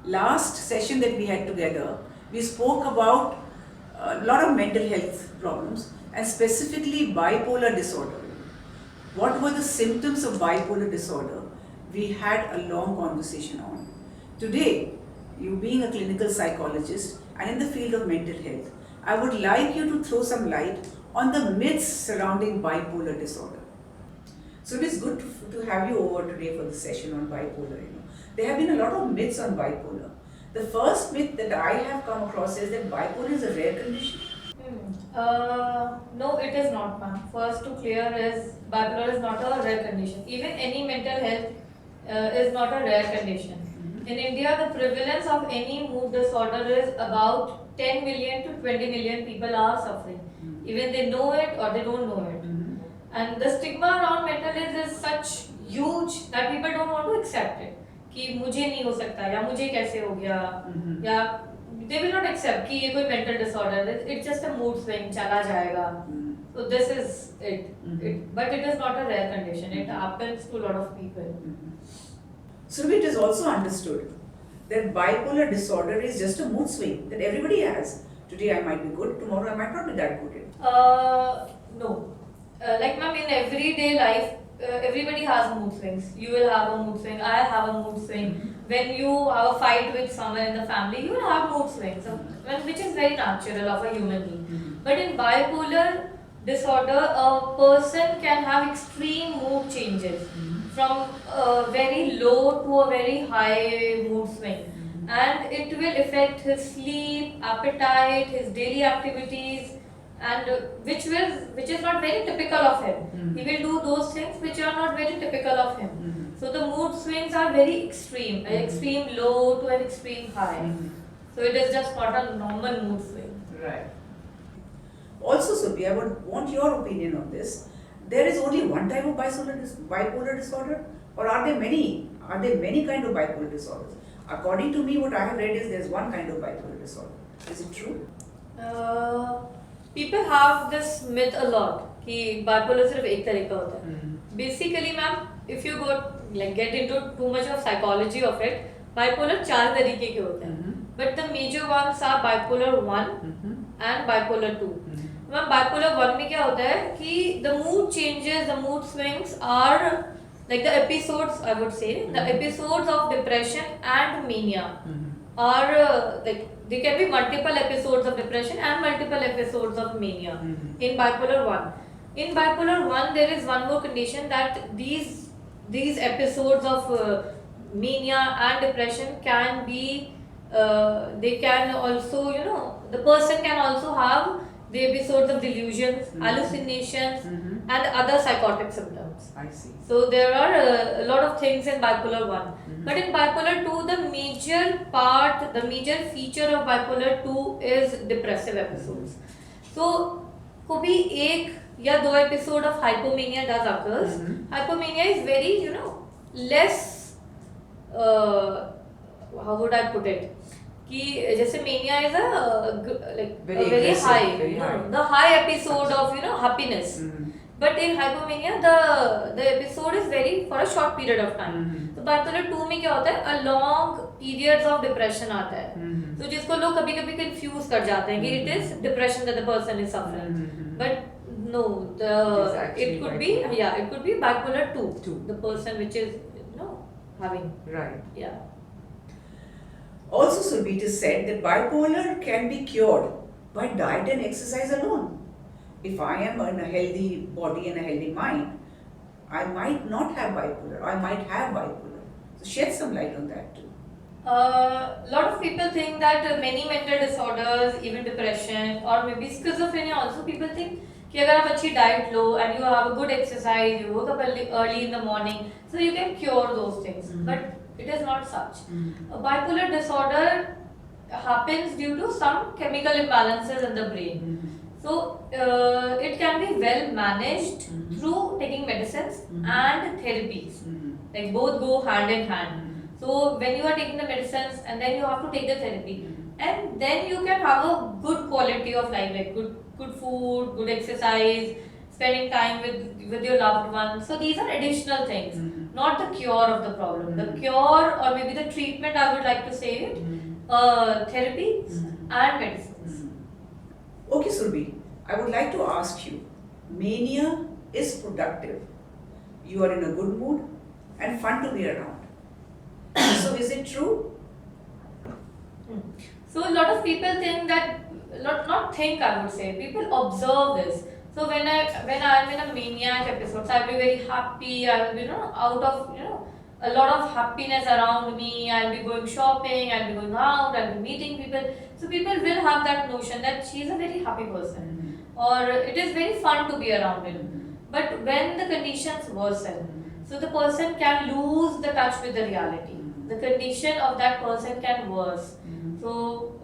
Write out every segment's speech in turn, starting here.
last session that we had together, we spoke about a lot of mental health problems and specifically bipolar disorder. What were the symptoms of bipolar disorder? We had a long conversation on. Today, you being a clinical psychologist and in the field of mental health, I would like you to throw some light on the myths surrounding bipolar disorder. So it is good to have you over today for the session on bipolar. There have been a lot of myths on bipolar. The first myth that I have come across is that bipolar is a rare condition. No, it is not, ma'am. First to clear is bipolar is not a rare condition. Even any mental health is not a rare condition. In India, the prevalence of any mood disorder is about 10 million to 20 million people are suffering. Even they know it or they don't know it. And the stigma around mental health is such huge that people don't want to accept it. कि मुझे नहीं हो सकता या मुझे कैसे हो गया या they will not accept कि ये कोई mental disorder है. It's just a mood swing, चला जाएगा. So this is it. But it is not a rare condition. It happens to a lot of people. So it is also understood that bipolar disorder is just a mood swing that everybody has. Today I might be good, tomorrow I might not be that good. No. Like ma'am, in everyday life, everybody has mood swings. You will have a mood swing. I have a mood swing. When you have a fight with someone in the family, you will have mood swings, which is very natural of a human being. But in bipolar disorder, a person can have extreme mood changes from a very low to a very high mood swing. And it will affect his sleep, appetite, his daily activities, and which is not very typical of him. He will do those things which are not very typical of him. So the mood swings are very extreme, an extreme low to an extreme high. So it is just not a normal mood swing. Right. Also, Surbhi, I would want your opinion on this. There is only one type of bipolar disorder, or are there many? Are there many kind of bipolar disorders? According to me, what I have read is there is one kind of bipolar disorder. Is it true? People have this myth a lot कि bipolar सिर्फ एक तरह का होता है. Basically, ma'am, if you get into too much of psychology of it, bipolar चार तरीके के होते हैं. But the major ones are bipolar 1 and bipolar 2. Ma'am, bipolar 1 में क्या होता है कि the mood changes, the mood swings are like the episodes, I would say, the episodes of depression and mania are there can be multiple episodes of depression and multiple episodes of mania in bipolar 1. In bipolar 1, there is one more condition that these episodes of mania and depression can be, they can also, the person can also have the episodes of delusions, hallucinations, and other psychotic symptoms. I see. So there are a lot of things in bipolar 1. But in bipolar 2, the major feature of bipolar 2 is depressive episodes. So, कभी एक या दो episode of hypomania does occurs. Hypomania is very, less, how would I put it? कि जैसे mania is a very high, the high episode of happiness. But in hypomania, the episode is very for a short period of time. तो bipolar 2 में क्या होता है? A long periods of depression आता है. तो जिसको लोग कभी-कभी confuse कर जाते हैं कि it is depression that the person is suffering. But no, it could be bipolar 2. The person which is having. Right. Yeah. Also, Surbhi, it is said that bipolar can be cured by diet and exercise alone. If I am in a healthy body and a healthy mind, I might not have bipolar, I might have bipolar. So shed some light on that too. A lot of people think that many mental disorders, even depression or maybe schizophrenia also, people think कि अगर आप अच्छी diet low and you have a good exercise, you woke up early in the morning, so you can cure those things. But it is not such. A bipolar disorder happens due to some chemical imbalances in the brain. So it can be well managed through taking medicines and therapies. Like both go hand in hand. So when you are taking the medicines and then you have to take the therapy, and then you can have a good quality of life, like good food, good exercise, spending time with your loved ones. So these are additional things. not the cure of the problem. The cure, or maybe the treatment, I would like to say it, therapies and medicines. Okay, Surbhi, I would like to ask you, mania is productive. You are in a good mood and fun to be around. So is it true? So a lot of people think that, not think, I would say, people observe this. So when I'm in a maniac episode, so I'll be very happy. I'll be out of a lot of happiness around me. I'll be going shopping. I'll be going out. I'll be meeting people. So people will have that notion that she's a very happy person, or it is very fun to be around him. But when the conditions worsen, so the person can lose the touch with the reality. The condition of that person can worse. So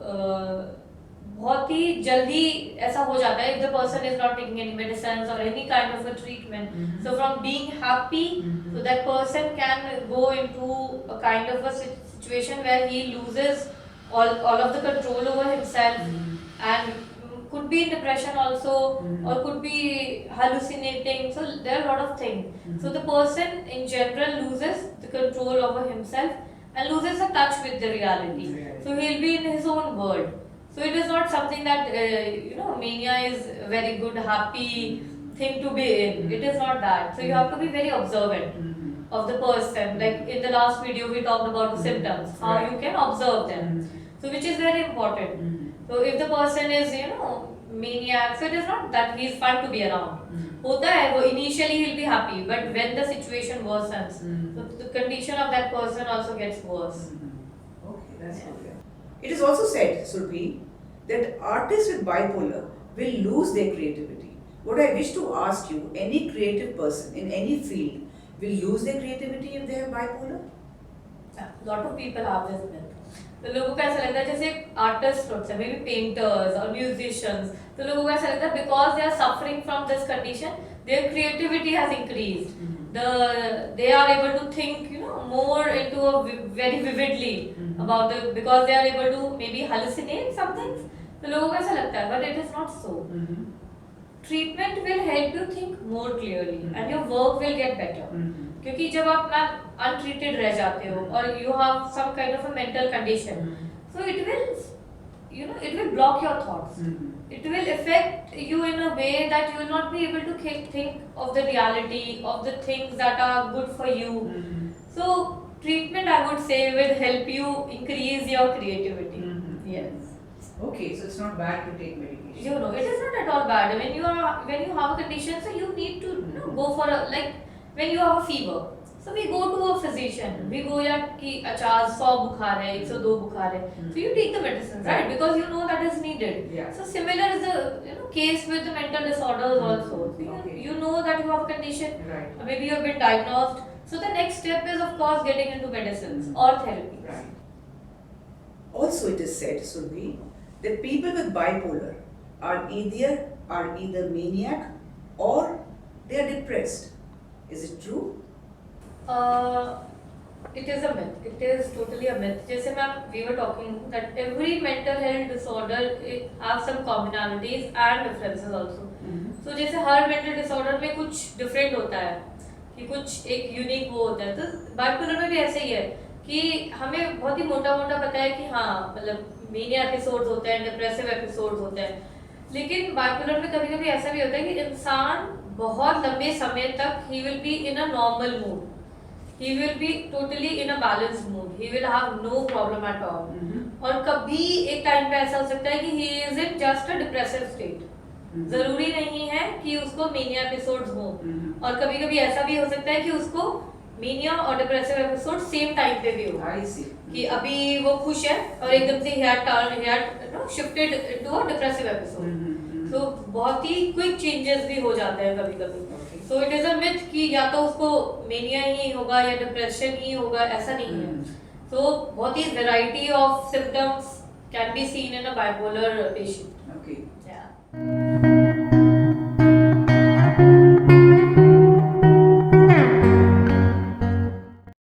बहुत ही जल्दी ऐसा हो जाता है if the person is not taking any medicines or any kind of a treatment. So from being happy, so that person can go into a kind of a situation where he loses all of the control over himself, and could be in depression also, or could be hallucinating. So there are a lot of things. So the person in general loses the control over himself and loses the touch with the reality. So he'll be in his own world. So it is not something that mania is a very good, happy thing to be in. It is not that. So you have to be very observant of the person. Like in the last video, we talked about the symptoms, how you can observe them. So which is very important. So if the person is maniac, so it is not that he is fun to be around. होता है वो, initially he'll be happy, but when the situation worsens, so the condition of that person also gets worse. Okay, that's good. It is also said, Surbhi, that artists with bipolar will lose their creativity. What I wish to ask you, any creative person in any field will lose their creativity if they have bipolar? Lot of people have this myth. तो लोगों को ऐसा लगता है जैसे artist होते हैं, maybe painters or musicians, तो लोगों को ऐसा लगता है because they are suffering from this condition, their creativity has increased. They are able to think more into a very vividly about because they are able to maybe hallucinate some things. तो लोगों को ऐसा लगता है, but it is not so. Treatment will help you think more clearly and your work will get better. क्योंकि जब आप untreated रह जाते हो और you have some kind of a mental condition, so it will block your thoughts. It will affect you in a way that you will not be able to think of the reality of the things that are good for you. So treatment, I would say, will help you increase your creativity. Yes. Okay, so it's not bad to take medication. It is not at all bad. When you have a condition, so you need to go for when you have a fever. So we go to a physician. We go कि 100 बुखार है, 102 बुखार है. So you take the medicines, right? Because you know that is needed. Yeah. So similar is the case with the mental disorders also. So you know that you have a condition. Right. Maybe you have been diagnosed. So the next step is of course getting into medicines or therapies. Right. Also, it is said, Surbhi, that people with bipolar are either maniac or they are depressed. Is it true? It is a myth. It is totally a myth. जैसे ma'am we were talking that every mental health disorder have some commonalities and differences also. So जैसे हर mental disorder में कुछ different होता है कि कुछ एक unique वो होता है, तो bipolar में भी ऐसे ही है कि हमें बहुत ही मोटा पता है कि हाँ मतलब mania episodes होते हैं, depressive episodes होते हैं, लेकिन bipolar में कभी ऐसा भी होता है कि इंसान बहुत लंबे समय तक he will be in a normal mood. He will be totally in a balanced mood. He will have no problem at all. और कभी एक टाइम पे ऐसा हो सकता है कि he is in just a depressive state. जरूरी नहीं है कि उसको mania episodes हो. और कभी ऐसा भी हो सकता है कि उसको mania और depressive episodes same time पे भी हो. I see. कि अभी वो खुश है और एकदम से he had shifted into a depressive episode. So बहुत ही quick changes भी हो जाते हैं कभी. So it is a myth कि या तो उसको mania ही होगा या depression ही होगा, ऐसा नहीं है. So बहुत ही variety of symptoms can be seen in a bipolar patient. Okay. Yeah.